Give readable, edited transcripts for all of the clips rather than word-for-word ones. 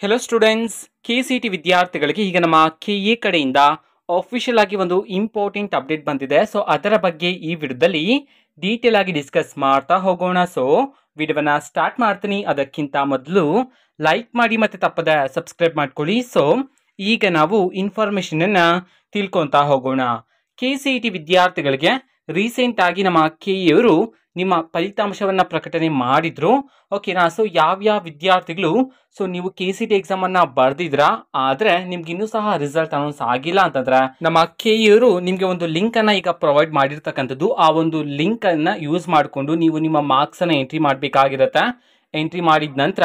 Hello students, KCT ವಿದ್ಯಾರ್ಥಿಗಳಿಗೆ ಈಗ ನಮ್ಮ KA ಕಡೆಯಿಂದ ಆಫಿಷಿಯಲ್ ಆಗಿ ಒಂದು ಇಂಪಾರ್ಟೆಂಟ್ ಅಪ್ಡೇಟ್ ಬಂದಿದೆ. ಸೊ ಅದರ ಬಗ್ಗೆ ಈ ವಿಡಿಯೋದಲ್ಲಿ ಡೀಟೇಲ್ ಆಗಿ ಡಿಸ್ಕಸ್ ಮಾಡ್ತಾ ಹೋಗೋಣ. ಸೊ ವಿಡಿಯೋವನ್ನ ಸ್ಟಾರ್ಟ್ ಮಾಡ್ತೀನಿ. ಅದಕ್ಕಿಂತ ಮೊದಲು ಲೈಕ್ ಮಾಡಿ ಮತ್ತೆ ತಪ್ಪದೆ ಸಬ್ಸ್ಕ್ರೈಬ್ ಮಾಡ್ಕೊಳ್ಳಿ. ಸೊ ಈಗ ನಾವು ಇನ್ಫಾರ್ಮೇಶನ್ ಅನ್ನ ತಿಳ್ಕೊಂತಾ ಹೋಗೋಣ. KCT ವಿದ್ಯಾರ್ಥಿಗಳಿಗೆ ರೀಸೆಂಟ್ ಆಗಿ ನಮ್ಮ KA ನಿಮ್ಮ ಫಲಿತಾಂಶವನ್ನ ಪ್ರಕಟಣೆ ಮಾಡಿದ್ರು. ಓಕೆನಾ. ಸೊ ಯಾವ್ಯಾವ ವಿದ್ಯಾರ್ಥಿಗಳು ನೀವು KCT ಎಕ್ಸಾಮ್ ಅನ್ನ ಬರ್ದಿದ್ರಾ, ಆದ್ರೆ ನಿಮ್ಗೆ ಇನ್ನೂ ಸಹ ರಿಸಲ್ಟ್ ಅನೌನ್ಸ್ ಆಗಿಲ್ಲ ಅಂತಂದ್ರೆ ನಮ್ಮ KA ನಿಮ್ಗೆ ಒಂದು ಲಿಂಕ್ ಅನ್ನ ಈಗ ಪ್ರೊವೈಡ್ ಮಾಡಿರ್ತಕ್ಕಂಥದ್ದು. ಆ ಒಂದು ಲಿಂಕ್ ಅನ್ನ ಯೂಸ್ ಮಾಡಿಕೊಂಡು ನೀವು ನಿಮ್ಮ ಮಾರ್ಕ್ಸ್ ಅನ್ನ ಎಂಟ್ರಿ ಮಾಡಬೇಕಾಗಿರುತ್ತೆ. ಎಂಟ್ರಿ ಮಾಡಿದ ನಂತರ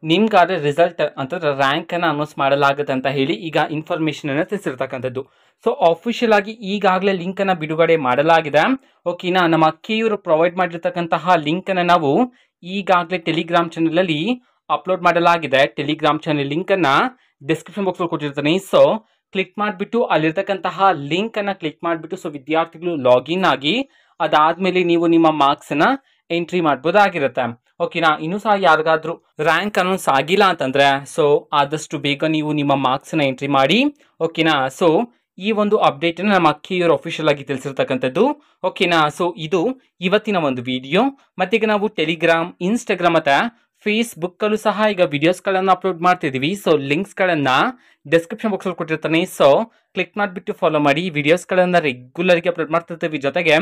ನಿಮ್ಗಾದ್ರೆ ರಿಸಲ್ಟ್ ಅಂತಂದ್ರೆ ರ್ಯಾಂಕ್ ಅನ್ನ ಅನೌನ್ಸ್ ಮಾಡಲಾಗುತ್ತೆ ಅಂತ ಹೇಳಿ ಈಗ ಇನ್ಫಾರ್ಮೇಶನ್ ಅನ್ನ ತಿಳಿಸಿರ್ತಕ್ಕಂಥದ್ದು. ಸೊ ಅಫಿಷಿಯಲ್ ಆಗಿ ಈಗಾಗಲೇ ಲಿಂಕ್ ಅನ್ನ ಬಿಡುಗಡೆ ಮಾಡಲಾಗಿದೆ. ಓಕೆನಾ. ನಮ್ಮ KA ಪ್ರೊವೈಡ್ ಮಾಡಿರ್ತಕ್ಕಂತಹ ಲಿಂಕ್ ಅನ್ನ ನಾವು ಈಗಾಗಲೇ ಟೆಲಿಗ್ರಾಮ್ ಚಾನೆಲ್ ಅಲ್ಲಿ ಅಪ್ಲೋಡ್ ಮಾಡಲಾಗಿದೆ. ಟೆಲಿಗ್ರಾಮ್ ಚಾನೆಲ್ ಲಿಂಕ್ ಅನ್ನ ಡಿಸ್ಕ್ರಿಪ್ಷನ್ ಬಾಕ್ಸ್ ಅಲ್ಲಿ ಕೊಟ್ಟಿರ್ತೀನಿ. ಸೊ ಕ್ಲಿಕ್ ಮಾಡಿಬಿಟ್ಟು ಅಲ್ಲಿರ್ತಕ್ಕಂತಹ ಲಿಂಕ್ ಅನ್ನ ಕ್ಲಿಕ್ ಮಾಡಿಬಿಟ್ಟು ಸೊ ವಿದ್ಯಾರ್ಥಿಗಳು ಲಾಗಿನ್ ಆಗಿ ಅದಾದ್ಮೇಲೆ ನೀವು ನಿಮ್ಮ ಮಾರ್ಕ್ಸ್ ಅನ್ನ ಎಂಟ್ರಿ ಮಾಡಬಹುದಾಗಿರುತ್ತೆ. ಓಕೆನಾ. ಇನ್ನೂ ಸಹ ಯಾರಿಗಾದ್ರೂ ರ್ಯಾಂಕ್ ಅನೌನ್ಸ್ ಆಗಿಲ್ಲ ಅಂತಂದ್ರೆ ಸೊ ಆದಷ್ಟು ಬೇಗ ನೀವು ನಿಮ್ಮ ಮಾರ್ಕ್ಸ್ ಅನ್ನ ಎಂಟ್ರಿ ಮಾಡಿ. ಓಕೆನಾ. ಸೊ ಈ ಒಂದು ಅಪ್ಡೇಟ್ ಅನ್ನ ನಮ್ಮ KA ಅಫಿಷಿಯಲ್ ಆಗಿ ತಿಳಿಸಿರ್ತಕ್ಕಂಥದ್ದು. ಓಕೆನಾ. ಸೊ ಇದು ಇವತ್ತಿನ ಒಂದು ವಿಡಿಯೋ. ಮತ್ತೆ ಈಗ ನಾವು ಟೆಲಿಗ್ರಾಮ್, ಇನ್ಸ್ಟಾಗ್ರಾಮ್ ಮತ್ತೆ ಫೇಸ್ಬುಕ್ ಅಲ್ಲೂ ಸಹ ಈಗ ವಿಡಿಯೋಸ್ ಗಳನ್ನ ಅಪ್ಲೋಡ್ ಮಾಡ್ತಿದೀವಿ. ಸೊ ಲಿಂಕ್ಸ್ ಗಳನ್ನ ಡಿಸ್ಕ್ರಿಪ್ಷನ್ ಬಾಕ್ಸ್ ಅಲ್ಲಿ ಕೊಟ್ಟಿರ್ತಾನೆ. ಸೊ ಕ್ಲಿಕ್ ಮಾಡಿಬಿಟ್ಟು ಫಾಲೋ ಮಾಡಿ. ವಿಡಿಯೋಸ್ ಗಳನ್ನ ರೆಗ್ಯುಲರ್ ಆಗಿ ಅಪ್ಲೋಡ್ ಮಾಡ್ತಿರ್ತೀವಿ. ಜೊತೆಗೆ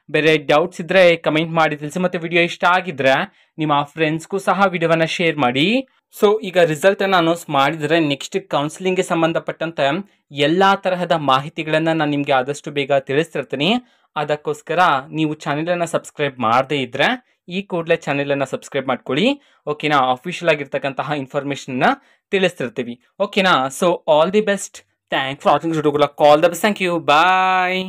ಬೇರೆ ಡೌಟ್ಸ್ ಇದ್ರೆ ಕಮೆಂಟ್ ಮಾಡಿ ತಿಳಿಸಿ. ಮತ್ತೆ ವಿಡಿಯೋ ಇಷ್ಟ ಆಗಿದ್ರೆ ನಿಮ್ಮ ಫ್ರೆಂಡ್ಸ್ಗೂ ಸಹ ವಿಡಿಯೋವನ್ನ ಶೇರ್ ಮಾಡಿ. ಸೊ ಈಗ ರಿಸಲ್ಟ್ ಅನ್ನ ಅನೌನ್ಸ್ ಮಾಡಿದ್ರೆ ನೆಕ್ಸ್ಟ್ ಕೌನ್ಸಿಲಿಂಗ್ ಗೆ ಸಂಬಂಧಪಟ್ಟಂತೆ ಎಲ್ಲಾ ತರಹದ ಮಾಹಿತಿಗಳನ್ನ ನಾನು ನಿಮ್ಗೆ ಆದಷ್ಟು ಬೇಗ ತಿಳಿಸ್ತಿರ್ತೀನಿ. ಅದಕ್ಕೋಸ್ಕರ ನೀವು ಚಾನೆಲ್ ಅನ್ನ ಸಬ್ಸ್ಕ್ರೈಬ್ ಮಾಡದೇ ಇದ್ರೆ ಈ ಕೂಡಲೇ ಚಾನೆಲ್ ಅನ್ನ ಸಬ್ಸ್ಕ್ರೈಬ್ ಮಾಡ್ಕೊಳ್ಳಿ. ಓಕೆನಾ. ಅಫಿಷಿಯಲ್ ಆಗಿರ್ತಕ್ಕಂತಹ ಇನ್ಫಾರ್ಮೇಶನ್ ತಿಳಿಸ್ತಿರ್ತೀವಿ. ಓಕೆನಾ. So all the best. Thanks for watching. Call the best. Thank you. Bye.